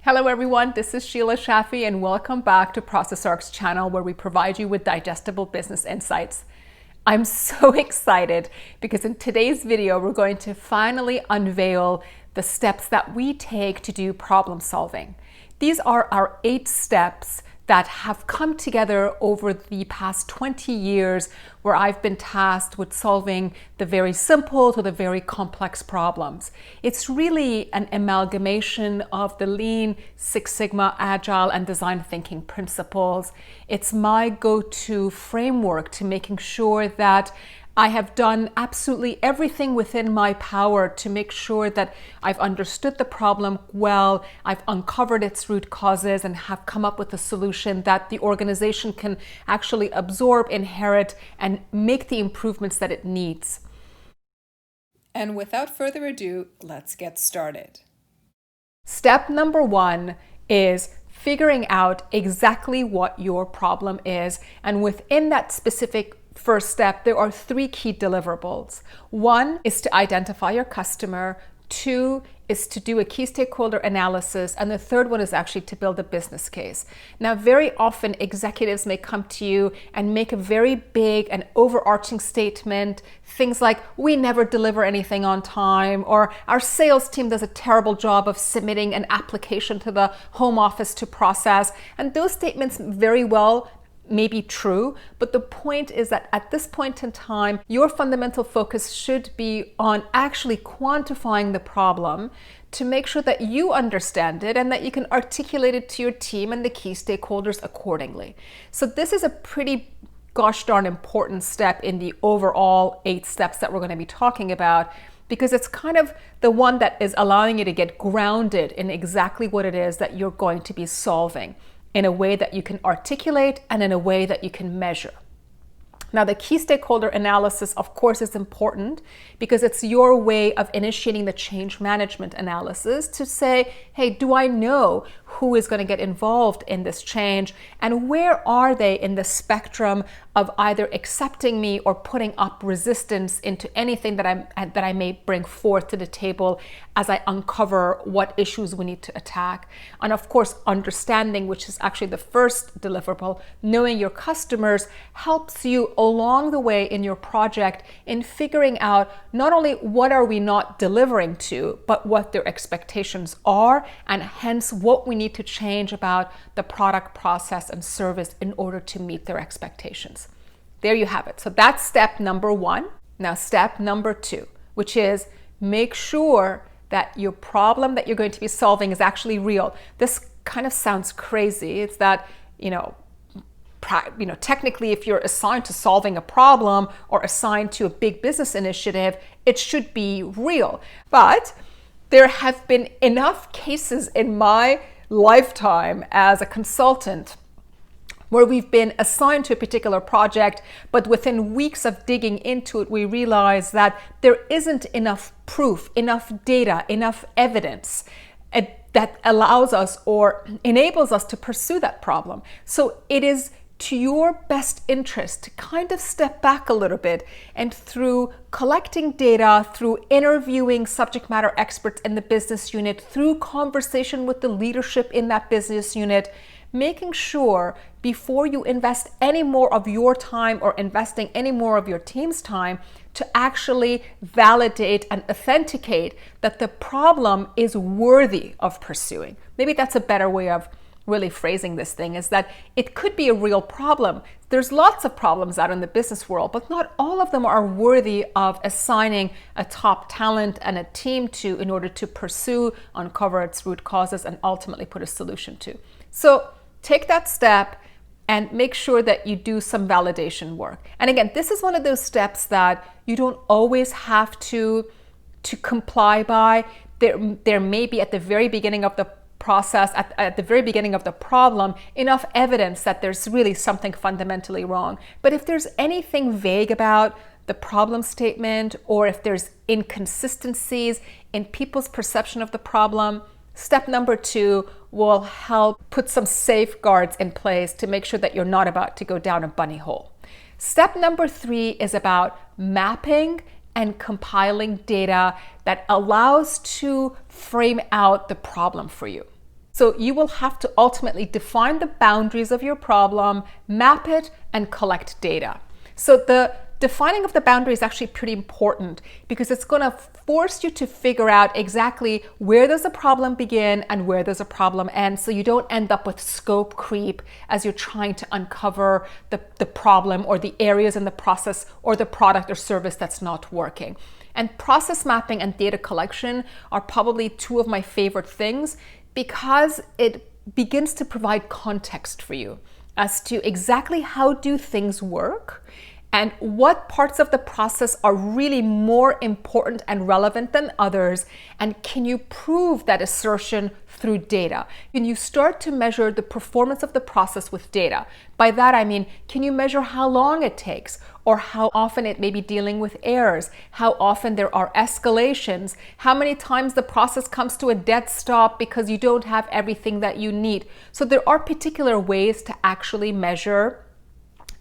Hello everyone, this is Sheila Shaffie and welcome back to ProcessArc's channel where we provide you with digestible business insights. I'm so excited because in today's video we're going to finally unveil the steps that we take to do problem solving. These are our 8 steps that have come together over the past 20 years where I've been tasked with solving the very simple to the very complex problems. It's really an amalgamation of the Lean, Six Sigma, Agile and Design Thinking principles. It's my go-to framework to making sure that I have done absolutely everything within my power to make sure that I've understood the problem well, I've uncovered its root causes, and have come up with a solution that the organization can actually absorb, inherit, and make the improvements that it needs. And without further ado, let's get started. Step number 1 is figuring out exactly what your problem is, and within that specific first step, there are 3 key deliverables. 1 is to identify your customer, 2 is to do a key stakeholder analysis, and the 3rd one is actually to build a business case. Now, very often executives may come to you and make a very big and overarching statement, things like, we never deliver anything on time, or our sales team does a terrible job of submitting an application to the home office to process. And those statements very well may be true, but the point is that at this point in time, your fundamental focus should be on actually quantifying the problem to make sure that you understand it and that you can articulate it to your team and the key stakeholders accordingly. So this is a pretty gosh darn important step in the overall 8 steps that we're going to be talking about, because it's kind of the one that is allowing you to get grounded in exactly what it is that you're going to be solving, in a way that you can articulate and in a way that you can measure. Now, the key stakeholder analysis, of course, is important because it's your way of initiating the change management analysis to say, hey, do I know who is going to get involved in this change, and where are they in the spectrum of either accepting me or putting up resistance into anything that I may bring forth to the table as I uncover what issues we need to attack. And of course, understanding, which is actually the first deliverable, knowing your customers helps you along the way in your project in figuring out not only what are we not delivering to, but what their expectations are, and hence what we need to change about the product, process, and service in order to meet their expectations. There you have it. So that's step number 1. Now, step number 2, which is make sure that your problem that you're going to be solving is actually real. This kind of sounds crazy. It's that, technically, if you're assigned to solving a problem or assigned to a big business initiative, it should be real. But there have been enough cases in my lifetime as a consultant where we've been assigned to a particular project, but within weeks of digging into it, we realize that there isn't enough proof, enough data, enough evidence that allows us or enables us to pursue that problem. So it is to your best interest to kind of step back a little bit, and through collecting data, through interviewing subject matter experts in the business unit, through conversation with the leadership in that business unit, making sure before you invest any more of your time or investing any more of your team's time to actually validate and authenticate that the problem is worthy of pursuing. Maybe that's a better way of really phrasing this thing, is that it could be a real problem. There's lots of problems out in the business world, but not all of them are worthy of assigning a top talent and a team to in order to pursue, uncover its root causes, and ultimately put a solution to. So take that step and make sure that you do some validation work. And again, this is one of those steps that you don't always have to comply by. There may be at the very beginning of the process, at the very beginning of the problem, enough evidence that there's really something fundamentally wrong. But if there's anything vague about the problem statement, or if there's inconsistencies in people's perception of the problem, step number 2 will help put some safeguards in place to make sure that you're not about to go down a bunny hole. Step number 3 is about mapping and compiling data that allows to frame out the problem for you. So you will have to ultimately define the boundaries of your problem, map it, and collect data. So the defining of the boundary is actually pretty important because it's going to force you to figure out exactly where does a problem begin and where does a problem end, so you don't end up with scope creep as you're trying to uncover the problem or the areas in the process or the product or service that's not working. And process mapping and data collection are probably two of my favorite things because it begins to provide context for you as to exactly how do things work and what parts of the process are really more important and relevant than others, and can you prove that assertion through data? Can you start to measure the performance of the process with data? By that I mean, can you measure how long it takes, or how often it may be dealing with errors, how often there are escalations, how many times the process comes to a dead stop because you don't have everything that you need. So there are particular ways to actually measure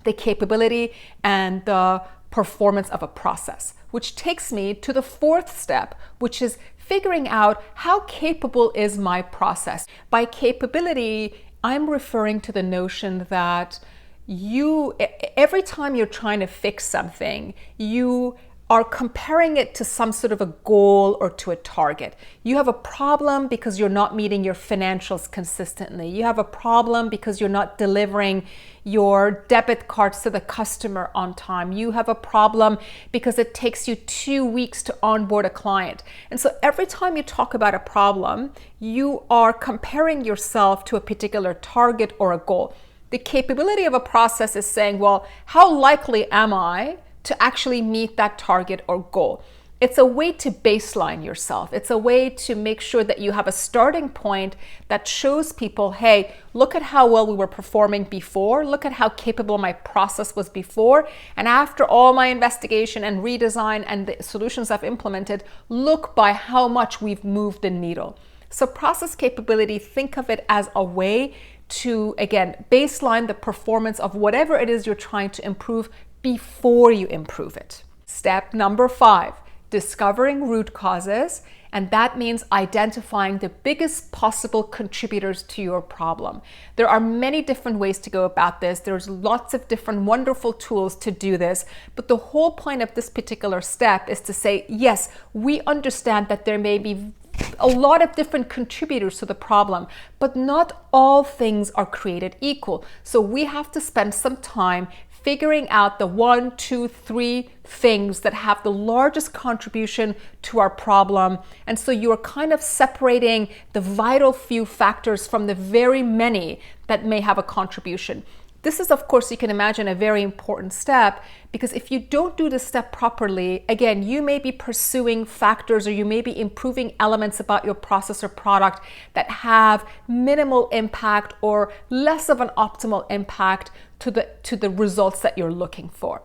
the capability and the performance of a process, which takes me to the fourth step, which is figuring out how capable is my process. By capability, I'm referring to the notion that every time you're trying to fix something, you are comparing it to some sort of a goal or to a target. You have a problem because you're not meeting your financials consistently. You have a problem because you're not delivering your debit cards to the customer on time. You have a problem because it takes you 2 weeks to onboard a client. And so every time you talk about a problem, you are comparing yourself to a particular target or a goal. The capability of a process is saying, well, how likely am I to actually meet that target or goal? It's a way to baseline yourself. It's a way to make sure that you have a starting point that shows people, hey, look at how well we were performing before. Look at how capable my process was before. And after all my investigation and redesign and the solutions I've implemented, look by how much we've moved the needle. So process capability, think of it as a way to, again, baseline the performance of whatever it is you're trying to improve before you improve it. Step number 5, discovering root causes. And that means identifying the biggest possible contributors to your problem. There are many different ways to go about this. There's lots of different wonderful tools to do this. But the whole point of this particular step is to say, yes, we understand that there may be a lot of different contributors to the problem, but not all things are created equal. So we have to spend some time figuring out the 1, 2, 3 things that have the largest contribution to our problem. And so you're kind of separating the vital few factors from the very many that may have a contribution. This is, of course, you can imagine, a very important step, because if you don't do this step properly, again, you may be pursuing factors or you may be improving elements about your process or product that have minimal impact or less of an optimal impact to the results that you're looking for.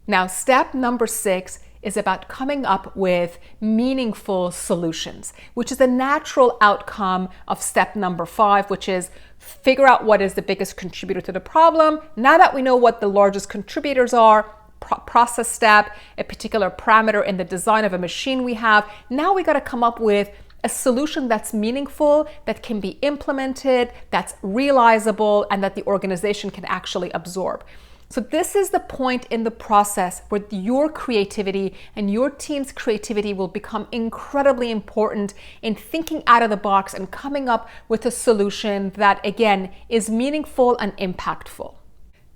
Now, step number 6 is about coming up with meaningful solutions, which is a natural outcome of step number 5, which is figure out what is the biggest contributor to the problem. Now that we know what the largest contributors are, process step, a particular parameter in the design of a machine we have, now we got to come up with a solution that's meaningful, that can be implemented, that's realizable, and that the organization can actually absorb. So this is the point in the process where your creativity and your team's creativity will become incredibly important in thinking out of the box and coming up with a solution that, again, is meaningful and impactful.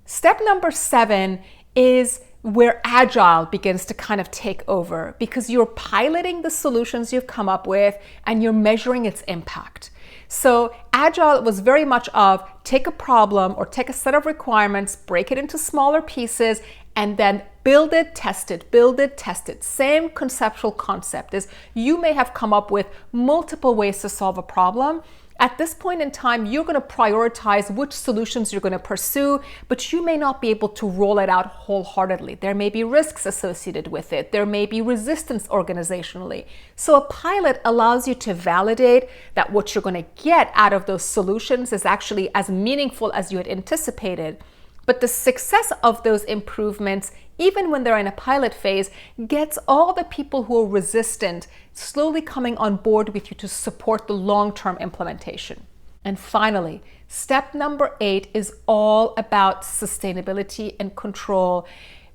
Step number 7 is where Agile begins to kind of take over, because you're piloting the solutions you've come up with and you're measuring its impact. So Agile was very much of take a problem or take a set of requirements, break it into smaller pieces, and then build it, test it, build it, test it. Same conceptual concept is you may have come up with multiple ways to solve a problem. At this point in time, you're going to prioritize which solutions you're going to pursue, but you may not be able to roll it out wholeheartedly. There may be risks associated with it. There may be resistance organizationally. So a pilot allows you to validate that what you're going to get out of those solutions is actually as meaningful as you had anticipated. But the success of those improvements, even when they're in a pilot phase, gets all the people who are resistant slowly coming on board with you to support the long-term implementation. And finally, step number 8 is all about sustainability and control,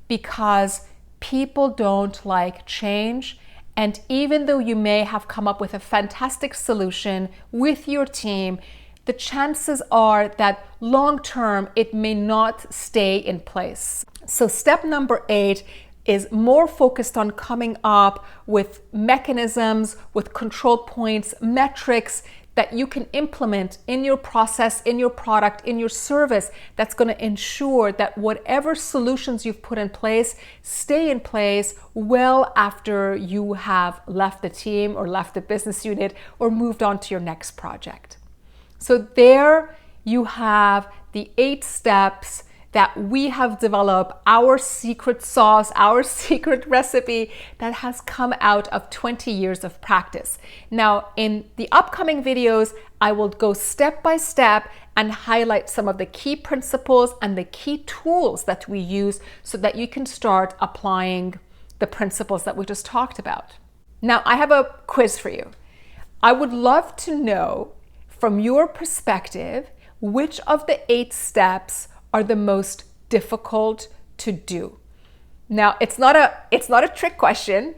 because people don't like change. And even though you may have come up with a fantastic solution with your team, the chances are that long term it may not stay in place. So step number 8 is more focused on coming up with mechanisms, with control points, metrics that you can implement in your process, in your product, in your service, that's going to ensure that whatever solutions you've put in place stay in place well after you have left the team or left the business unit or moved on to your next project. So there you have the 8 steps that we have developed, our secret sauce, our secret recipe that has come out of 20 years of practice. Now, in the upcoming videos, I will go step by step and highlight some of the key principles and the key tools that we use so that you can start applying the principles that we just talked about. Now, I have a quiz for you. I would love to know, from your perspective, which of the 8 steps are the most difficult to do. Now, it's not a trick question.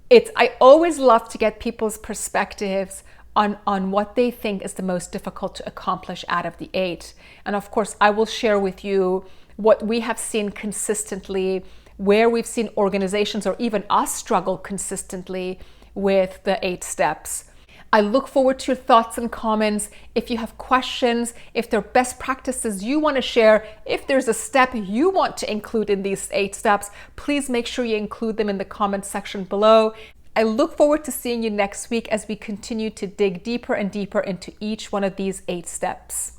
I always love to get people's perspectives on what they think is the most difficult to accomplish out of the 8. And of course, I will share with you what we have seen consistently, where we've seen organizations or even us struggle consistently with the 8 steps. I look forward to your thoughts and comments. If you have questions, if there are best practices you want to share, if there's a step you want to include in these 8 steps, please make sure you include them in the comment section below. I look forward to seeing you next week as we continue to dig deeper and deeper into each one of these 8 steps.